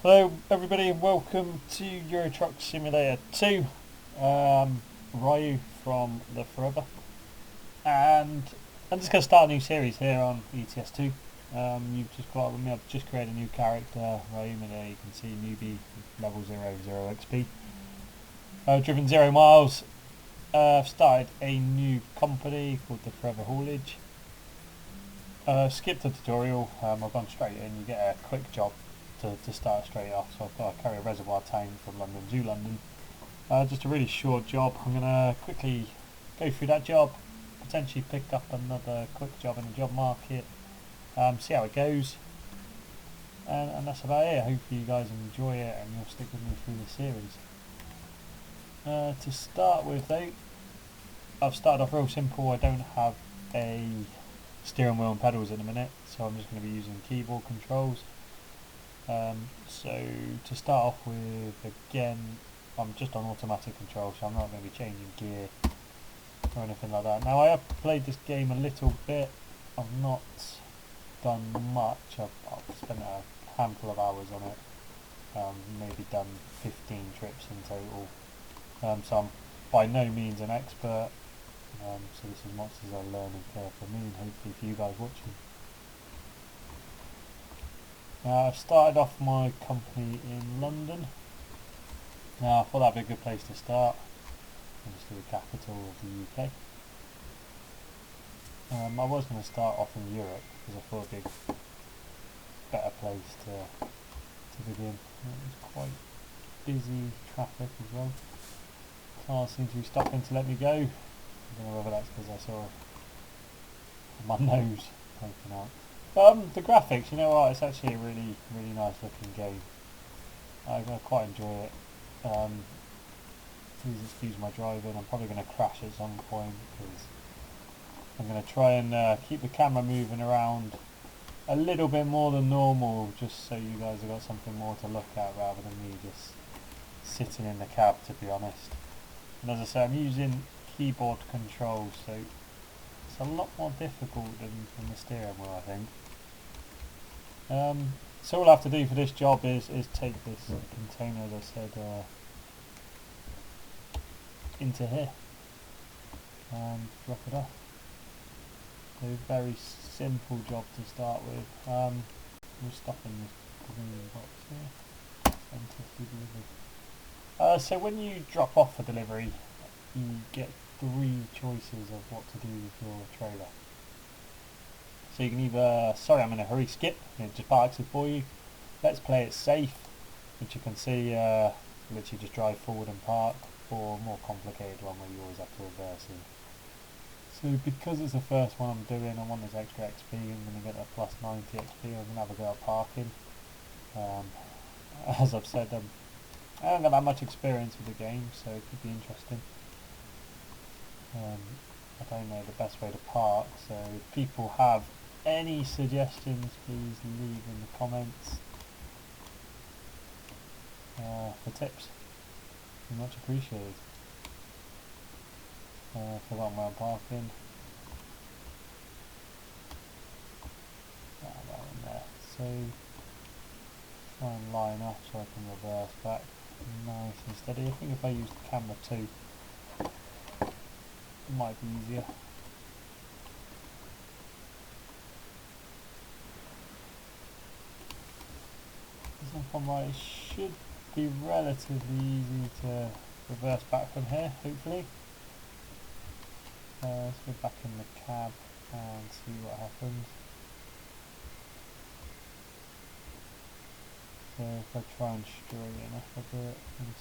Hello everybody and welcome to Euro Truck Simulator 2. Ryu from the Forever, and I'm just going to start a new series here on ETS2. You've just got with me, I've just created a new character, Ryu, and there you can see newbie level 00 XP. Driven 0 miles. I've started a new company called the Forever Haulage. Skipped the tutorial, I've gone straight in. You get a quick job to start straight off, so I've got to carry a reservoir tank from London to London. Just a really short job. I'm going to quickly go through that job, potentially pick up another quick job in the job market, see how it goes, and that's about it. Hopefully you guys enjoy it and you'll stick with me through the series. To start with though, I've started off real simple. I don't have a steering wheel and pedals at the minute, so I'm just going to be using keyboard controls. So to start off with, again, I'm just on automatic control, so I'm not going to be changing gear or anything like that. Now I have played this game a little bit. I've not done much. I've spent a handful of hours on it, maybe done 15 trips in total, so I'm by no means an expert, so this is much as a learning curve for me and hopefully for you guys watching. I've started off my company in London. Now I thought that'd be a good place to start, obviously the capital of the UK. I was going to start off in Europe because I thought it'd be a better place to begin. It's quite busy, traffic as well. Cars seem to be stopping to let me go. I don't know whether that's because I saw my nose poking out. The graphics, you know what, it's actually a really nice looking game. I quite enjoy it. Please excuse my driving. I'm probably going to crash at some point because I'm going to try and keep the camera moving around a little bit more than normal, just so you guys have got something more to look at rather than me just sitting in the cab, to be honest. And as I say, I'm using keyboard controls, so it's a lot more difficult than the steering wheel, I think. So all I have to do for this job is take this container, as I said, into here and drop it off. So very simple job to start with. We'll stop in this green box here. So when you drop off a delivery, you get 3 choices of what to do with your trailer. So you can either, sorry I'm in a hurry, skip, it just parks it for you. Let's play it safe, which you can see, literally just drive forward and park, or a more complicated one where you always have to reverse it. So because it's the first one I'm doing, I want this extra XP, I'm going to get a plus 90 XP, I'm going to have a go at parking. As I've said, I haven't got that much experience with the game, so it could be interesting. I don't know the best way to park, so if people have any suggestions, please leave in the comments for tips. Much appreciated. Forgot where I'm parking. That one there. So try and line up so I can reverse back nice and steady. I think if I use the camera too, it might be easier. If I'm right, it should be relatively easy to reverse back from here, hopefully. Let's go back in the cab and see what happens. So if I try and straighten up a bit and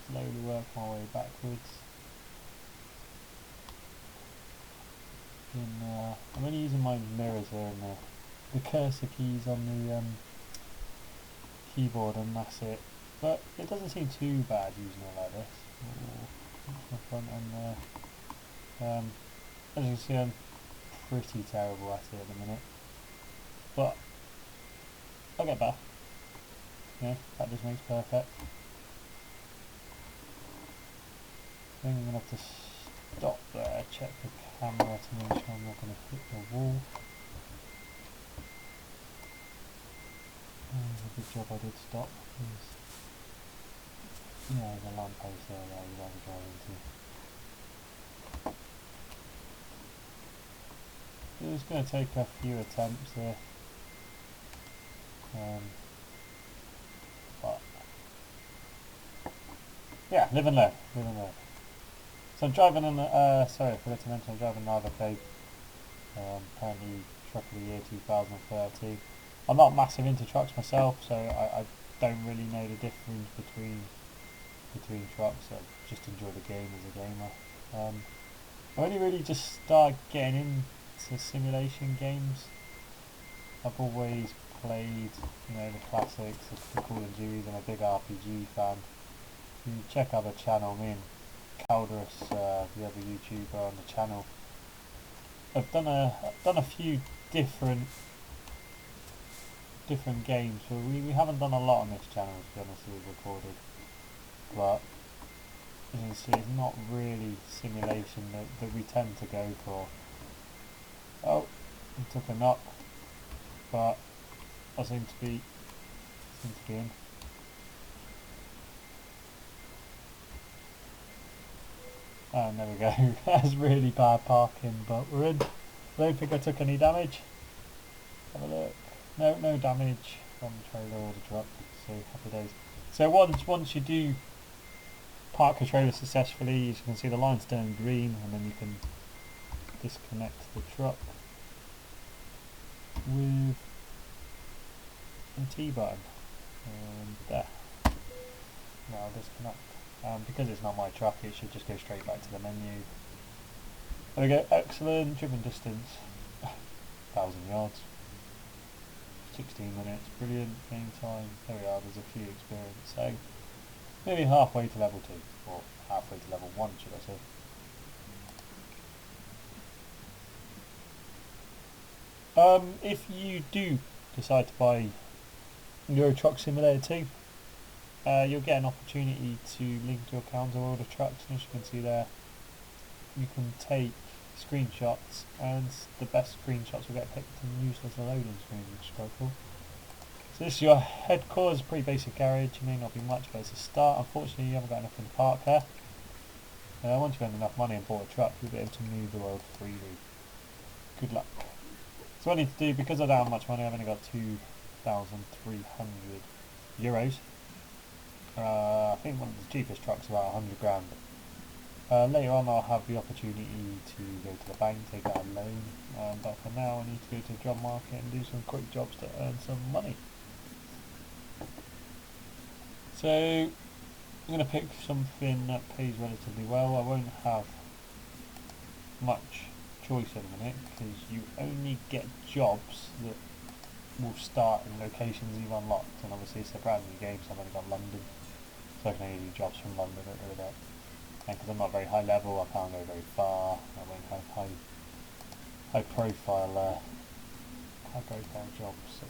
slowly work my way backwards. I'm only using my mirrors here and the cursor keys on the keyboard, and that's it. But it doesn't seem too bad using it like this. That's my front end there. As you can see, I'm pretty terrible at it at the minute, but I'll get better. Yeah, that just makes perfect. I think I'm going to have to stop there, check the camera to make sure I'm not going to hit the wall. a good job I did stop. Yeah, there's a lamppost there that you'd rather drive into. It's going to take a few attempts here. But yeah, live and learn, live and learn. So I'm driving on, sorry, I forgot to mention I'm driving an Argo, apparently truck of the year 2030. I'm not massive into trucks myself, so I don't really know the difference between trucks. I just enjoy the game as a gamer. I only really just started getting into simulation games. I've always played, you know, the classics, the Call of Duty. I'm a big RPG fan. You check out the channel, me and Calderus, the other YouTuber on the channel, I've done a few different games. So we haven't done a lot on this channel, to be honest, we've recorded, but as you can see, it's not really simulation that we tend to go for. Oh, I took a knock, but I seem to be in. Oh, there we go. That's really bad parking, but we're in. I don't think I took any damage. Have a look. No damage from the trailer or the truck, so happy days. So once you do park a trailer successfully, as you can see the line's turning green, and then you can disconnect the truck with the T button. And there. Now disconnect. Because it's not my truck, it should just go straight back to the menu. There we go, excellent, driven distance, 1,000 yards, 16 minutes, brilliant, game time, there we are, there's a few experience, so maybe halfway to level 2, or halfway to level 1 should I say. If you do decide to buy Euro Truck Simulator 2, you'll get an opportunity to link your account to all the trucks, and as you can see there, you can take screenshots, and the best screenshots will get picked and used as a loading screen, which is quite cool. So this is your headquarters, pretty basic garage. It may not be much, but it's a start. Unfortunately, you haven't got enough in the park here. Once you've earned enough money and bought a truck, you'll be able to move the world freely. Good luck. So what I need to do, because I don't have much money, I've only got 2,300 euros. I think one of the cheapest trucks is about 100 grand. Later on I'll have the opportunity to go to the bank, take out a loan, but for now I need to go to the job market and do some quick jobs to earn some money. So I'm going to pick something that pays relatively well. I won't have much choice at the minute, because you only get jobs that will start in locations you've unlocked, and obviously it's a brand new game, so I've only got London, so I can only do jobs from London at the minute. And because I'm not very high level, I can't go very far. I won't have high profile jobs,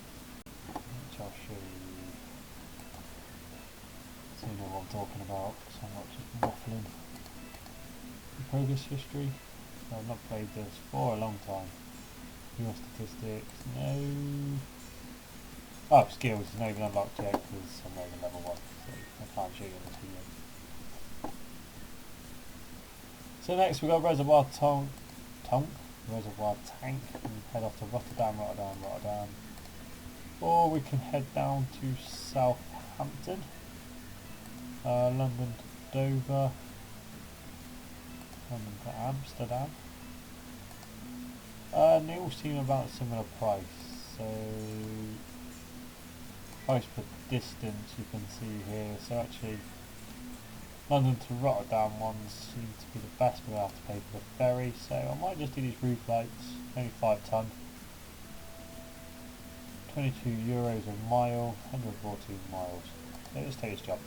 which I'll show you. So you know what I'm talking about, because I'm not just waffling. Progress history. I've not played this for a long time. Your statistics, no. Oh, skills is not even unlocked yet because I'm not even level 1, so I can't show you this video. So next we've got Reservoir Tank, and head off to Rotterdam, or we can head down to Southampton, London to Dover, London to Amsterdam, and they all seem about a similar price. So price per distance you can see here, so actually London to Rotterdam ones seem to be the best, but I have to pay for the ferry, so I might just do these roof lights, only 5 tonne, 22 euros a mile, 114 miles, so let's take this job.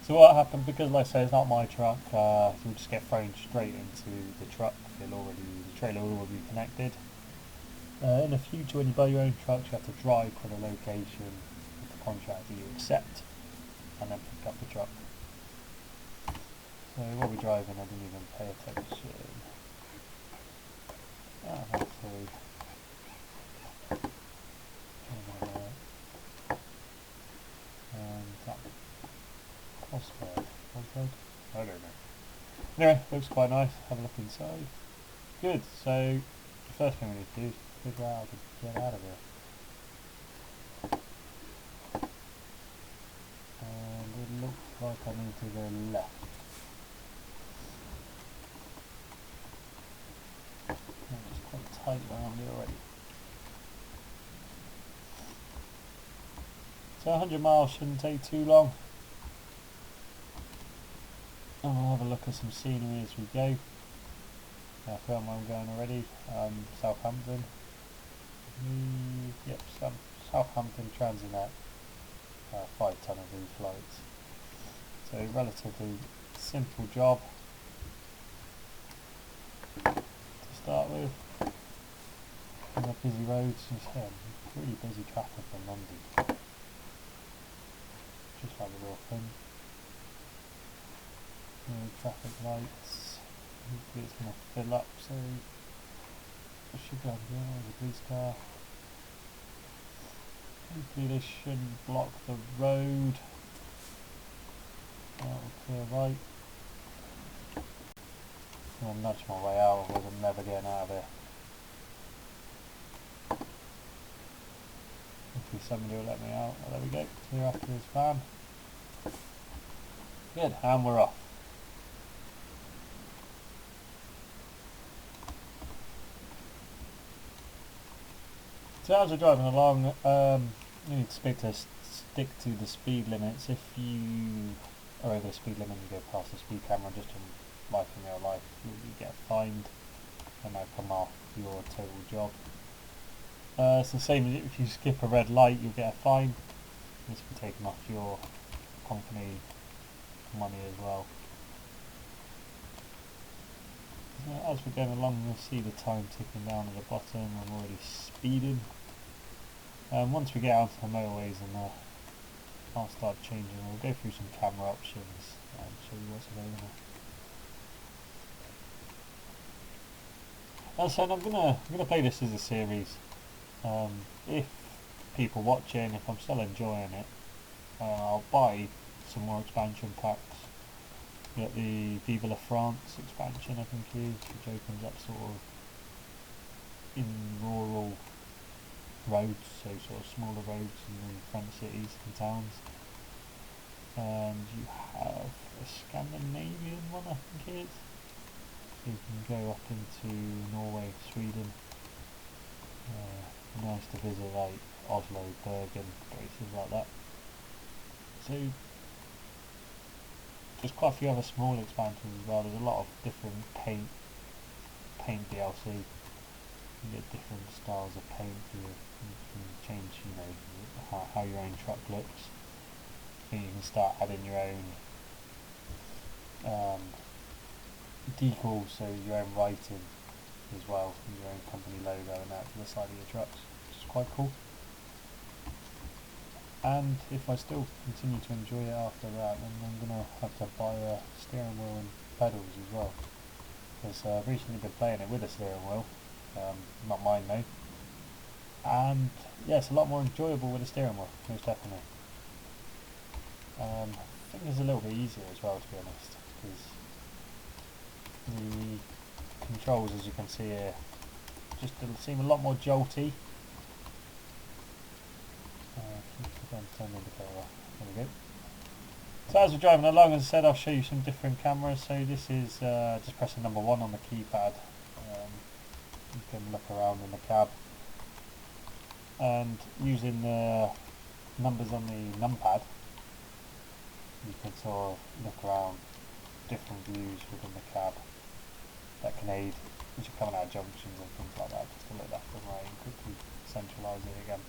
So what happened, because like I say it's not my truck, you'll just get thrown straight into the truck, the trailer will already be connected. In the future when you buy your own trucks you have to drive to the location contract that you accept and then pick up the truck. So while we're driving I didn't even pay attention. Hopefully Osberg? Osberg? I don't know. Anyway, looks quite nice. Have a look inside. Good. So the first thing we need to do is figure out how to get out of here. And it looks like I need to go left. Oh, it's quite tight around here already. So 100 miles shouldn't take too long. And we'll have a look at some scenery as we go. I found where I'm going already. Southampton. Yep, Southampton Transinet. 5 ton of these flights. So relatively simple job to start with. On the busy roads, really busy traffic in London. Just like the real thing. Traffic lights. Hopefully it's going to fill up, so it should go over here. There's a police car. Hopefully they shouldn't block the road. That will clear right. I'm going to nudge my way out, otherwise I'm never getting out of here. Hopefully somebody will let me out. Oh, there we go. Clear after this van. Good, and we're off. So as we're driving along, you need to stick to the speed limits. If you are over the speed limit and you go past the speed camera, just in life in real life, you get fined and that come off your total job. It's the same as if you skip a red light, you'll get a fine. This will be taken off your company money as well. As we're going along, you'll see the time ticking down at the bottom. I'm already speeding. Once we get onto the motorways, and I'll start changing. We'll go through some camera options and show you what's available. So I'm gonna play this as a series. If people watching, if I'm still enjoying it, I'll buy some more expansion packs. You got the Vive la France expansion, I think it is, which opens up sort of in rural roads, so sort of smaller roads in the front cities and towns. And you have a Scandinavian one, I think it is. So you can go up into Norway, Sweden. Nice to visit, like Oslo, Bergen, places like that. So there's quite a few other small expansions as well. There's a lot of different paint DLC. You get different styles of paint. You can change, how your own truck looks. So you can start adding your own decals, so your own writing as well, your own company logo and that to the side of your trucks, which is quite cool. And if I still continue to enjoy it after that, then I'm going to have to buy a steering wheel and pedals as well. Because I've recently been playing it with a steering wheel, not mine though. And yeah, it's a lot more enjoyable with a steering wheel, most definitely. I think it's a little bit easier as well, to be honest, because the controls, as you can see here, just seem a lot more jolty. Turn the indicator off. There we go. So as we're driving along, as I said, I'll show you some different cameras. So this is just pressing number 1 on the keypad. You can look around in the cab, and using the numbers on the numpad, you can sort of look around different views within the cab that can aid as you're coming out of junctions and things like that, just to look left and right and quickly centralise it again.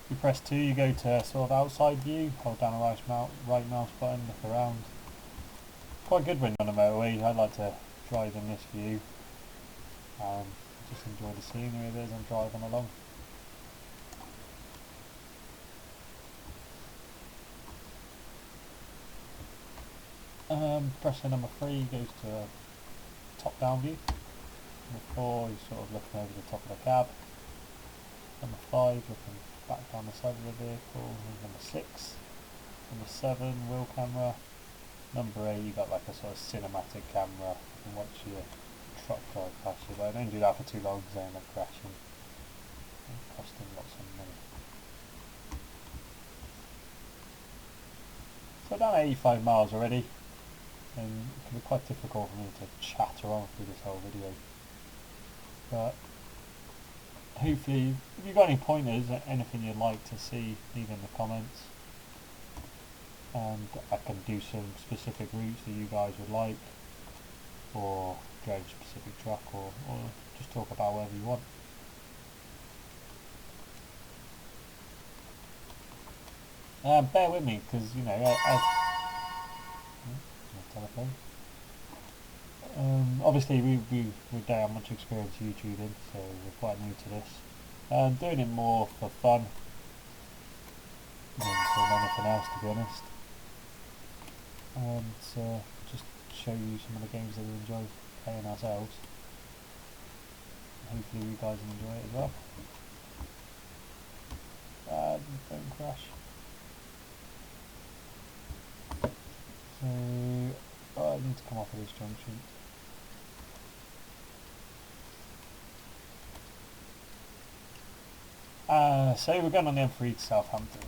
You press 2, you go to sort of outside view, hold down the right mouse button, look around. Quite good when you're on a motorway. I like to drive in this view and just enjoy the scenery as I'm driving along. Pressing number 3 goes to top down view. Number 4, you're sort of looking over the top of the cab. Number 5, looking back down the side of the vehicle. Number 6, Number 7, wheel camera. Number 8, you got like a sort of cinematic camera and watch your truck drive past you, but I don't do that for too long because I end up crashing and costing lots of money. So I've done 85 miles already, and it can be quite difficult for me to chatter on through this whole video. But hopefully, if you've got any pointers, anything you'd like to see, leave in the comments. And I can do some specific routes that you guys would like, or drive a specific truck, or just talk about whatever you want. Bear with me, because you know, telephone. Obviously we don't have much experience YouTubing, so we're quite new to this. Doing it more for fun than for anything else, to be honest. And just show you some of the games that we enjoy playing ourselves. Hopefully you guys enjoy it as well. Don't crash. So I need to come off of this junction. So we're going on the M3 to Southampton.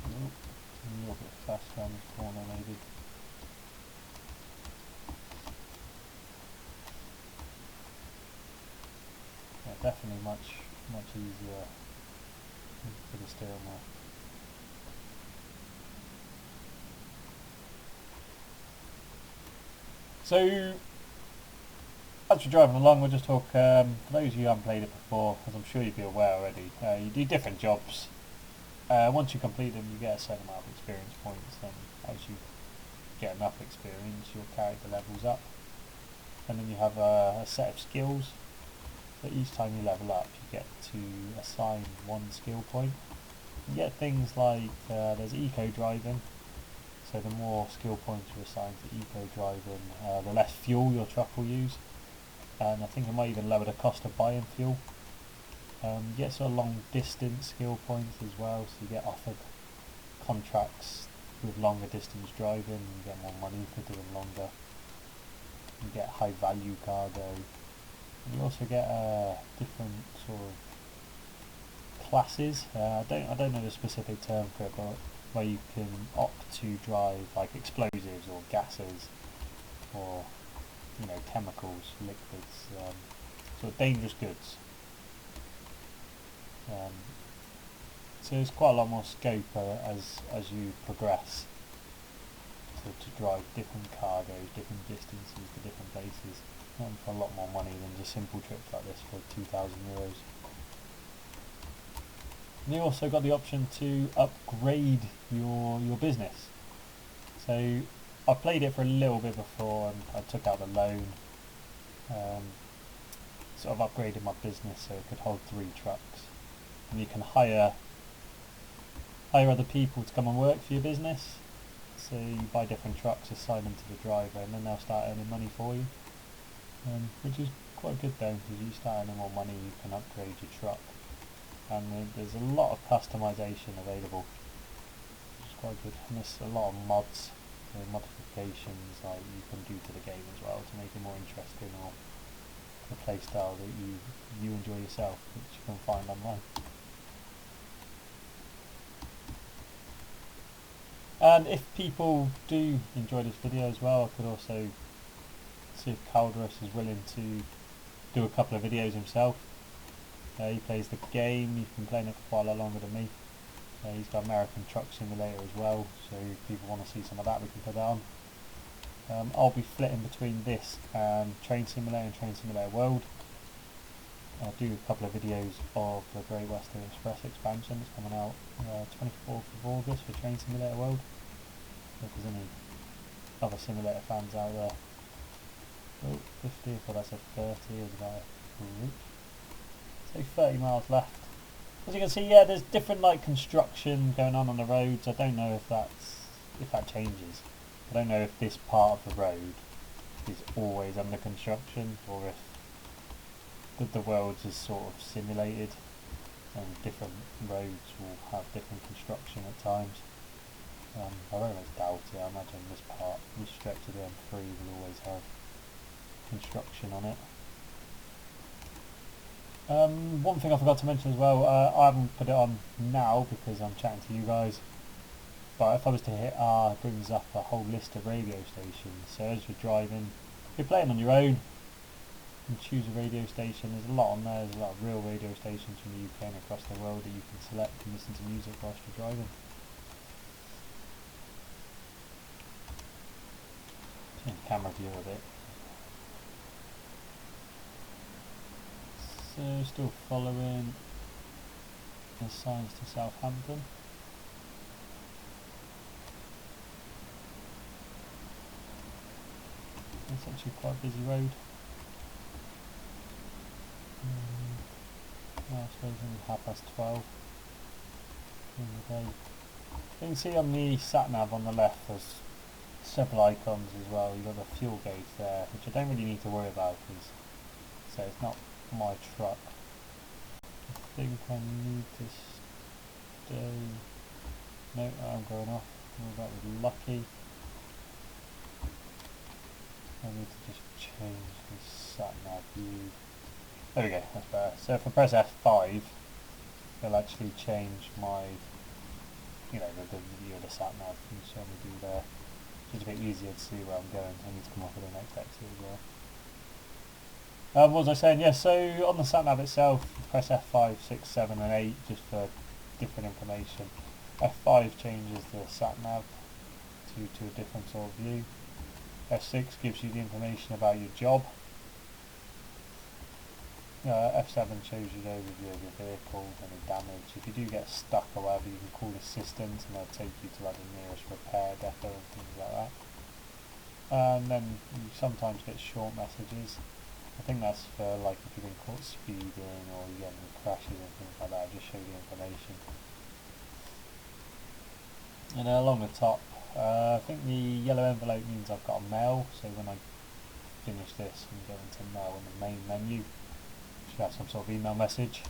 A little bit faster on this corner maybe. Yeah, definitely much easier for the steering wheel. So as we're driving along, we'll just talk, for those of you who haven't played it before, as I'm sure you'd be aware already, you do different jobs. Once you complete them, you get a certain amount of experience points, and as you get enough experience, your character levels up. And then you have a set of skills, so each time you level up, you get to assign one skill point. You get things like, there's eco driving, so the more skill points you assign to eco driving, the less fuel your truck will use. And I think it might even lower the cost of buying fuel. You get sort of long distance skill points as well, so you get offered contracts with longer distance driving, you get more money for doing longer. You get high value cargo. And you also get different sort of classes. I don't know the specific term for it, but where you can opt to drive like explosives or gases, or you know, chemicals, liquids, sort of dangerous goods. So there's quite a lot more scope as you progress to drive different cargoes, different distances to different places, and for a lot more money than just simple trips like this for €2,000. And you also got the option to upgrade your business. So I played it for a little bit before, and I took out the loan, sort of upgraded my business so it could hold 3 trucks. And you can hire other people to come and work for your business. So you buy different trucks, assign them to the driver, and then they'll start earning money for you, which is quite good though, because you start earning more money, you can upgrade your truck, and there's a lot of customization available, which is quite good. And there's a lot of mods, so modifications like you can do to the game as well to make it more interesting, or the playstyle that you enjoy yourself, which you can find online. And if people do enjoy this video as well, I could also see if Calderus is willing to do a couple of videos himself. He plays the game, he's been playing it for quite a lot longer than me. He's got American Truck Simulator as well, so if people want to see some of that, we can put that on. I'll be flitting between this and Train Simulator and Train Simulator World. I'll do a couple of videos of the Great Western Express expansion that's coming out 24th of August for Train Simulator World. So if there's any other simulator fans out there. Oh, 50, I thought I said 30 as about a route. So 30 miles left. As you can see, yeah, there's different like construction going on the roads. I don't know if that changes. I don't know if this part of the road is always under construction, or if the world is sort of simulated. and different roads will have different construction at times. I very much doubt it. I imagine this stretch of the M3 will always have construction on it. One thing I forgot to mention as well, I haven't put it on now because I'm chatting to you guys, but if I was to hit R, it brings up a whole list of radio stations. So as you're driving, if you're playing on your own, and choose a radio station. There's a lot on there. There's a lot of real radio stations from the UK and across the world that you can select and listen to music whilst you're driving. Change camera view a bit. So still following the signs to Southampton. It's actually quite a busy road. I suppose only 12:30 in the day. You can see on the sat nav on the left there's several icons as well. You've got the fuel gauge there, which I don't really need to worry about because so it's not my truck. I think I need to stay. No, I'm going off. That was lucky. I need to just change the sat nav view. There we go, that's better. So if I press F5, it'll actually change my, the view of the sat nav and show me do there. Just a bit easier to see where I'm going. I need to come up with the next exit as well. What was I saying? Yeah, so on the sat nav itself, press F5, 6, 7 and 8 just for different information. F5 changes the sat nav to a different sort of view. F6 gives you the information about your job. F7 shows you the overview of your vehicle, any damage. If you do get stuck or whatever, you can call assistance and they'll take you to like the nearest repair depot and things like that. And then you sometimes get short messages. I think that's for like if you've been caught speeding or you get any crashes and things like that, just show you the information. And along the top, I think the yellow envelope means I've got a mail, so when I finish this and go into mail in the main menu, should have some sort of email message.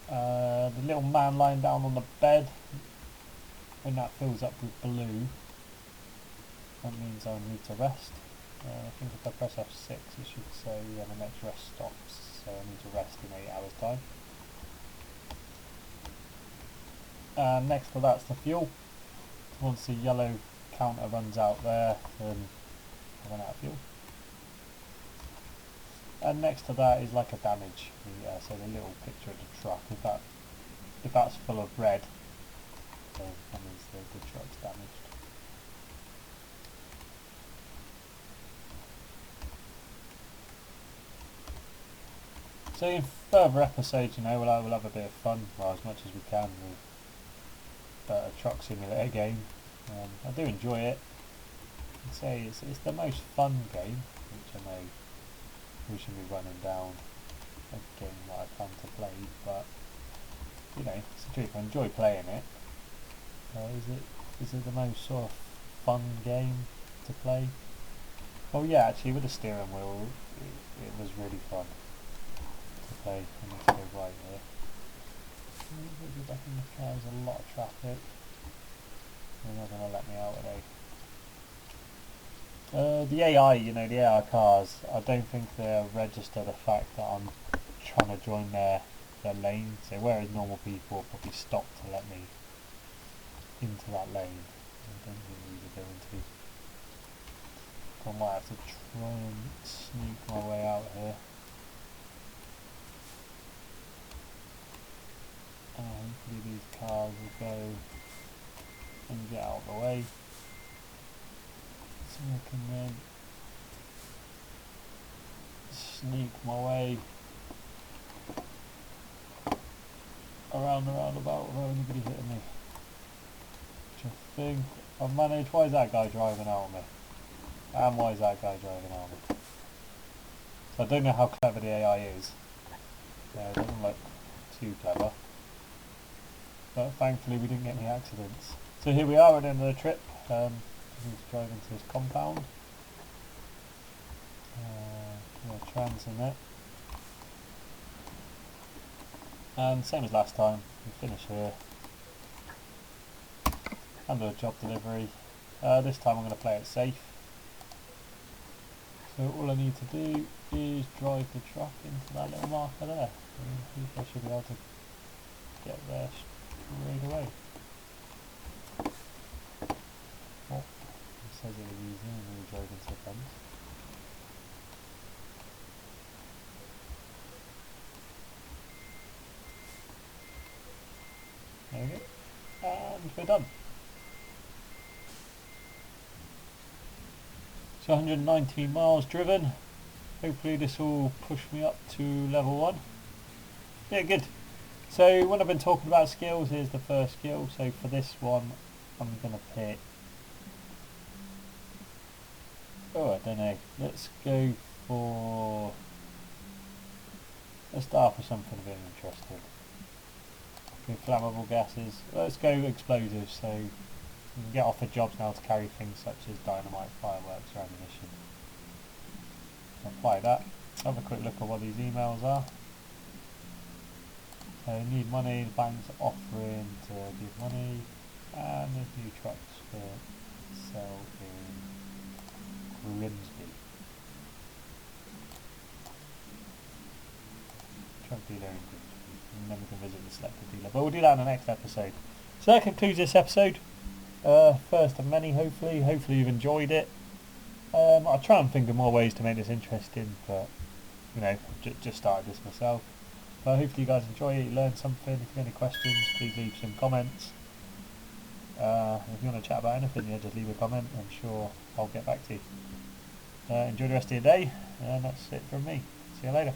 The little man lying down on the bed, when that fills up with blue, that means I need to rest. I think if I press F6 it should say the next rest stops, so I need to rest in 8 hours time. Next to that's the fuel. Once the yellow counter runs out there, then I run out of fuel. And next to that is like a damage, so the little picture of the truck. If that's full of red, then that means the truck's damaged. So in further episodes, we'll have a bit of fun, well, as much as we can with a truck simulator game. I do enjoy it. I'd say it's the most fun game, which I know we should be running down a game that I plan to play, but it's the truth. I enjoy playing it. Is it the most sort of fun game to play? Well, yeah, actually with the steering wheel, it was really fun to play. I need to go right here. Go back in the car. There's a lot of traffic. They're not going to let me out today. The AI, the AI cars, I don't think they'll register the fact that I'm trying to join their lane. So whereas normal people will probably stop to let me into that lane, I don't think these are going to. So I might have to try and sneak my way out here. Hopefully these cars will go and get out of the way. So I can then sneak my way around the roundabout without anybody hitting me. Which I think I've managed. Why is that guy driving out on me? And why is that guy driving out on me? So I don't know how clever the AI is. It doesn't look too clever. But thankfully we didn't get any accidents. So here we are at the end of the trip. Need to drive into this compound. Trans in it. And same as last time, we finish here, handle a job delivery. This time I'm going to play it safe. So all I need to do is drive the truck into that little marker there. And I should be able to get there straight away. Oh, it says it was easy and then we drove into the fence. There we go. And we're done. So 119 miles driven. Hopefully this will push me up to level 1. Yeah, good. So when I've been talking about skills, here's the first skill. So for this one, I'm going to pick... Oh, I don't know. Let's go for... Let's start with something a bit interesting. Flammable gases. Let's go explosives. So you can get offered jobs now to carry things such as dynamite, fireworks or ammunition. Apply that. Have a quick look at what these emails are. So need money, the bank's offering to give money, and there's new trucks for sale in Grimsby. Truck dealer in Grimsby. And then we can visit the selected dealer. But we'll do that in the next episode. So that concludes this episode. First of many, hopefully. Hopefully you've enjoyed it. I'll try and think of more ways to make this interesting, but you know, just started this myself. But hopefully you guys enjoy it, you learned something. If you have any questions, please leave some comments. If you want to chat about anything, yeah, just leave a comment. I'm sure I'll get back to you. Enjoy the rest of your day, and that's it from me. See you later.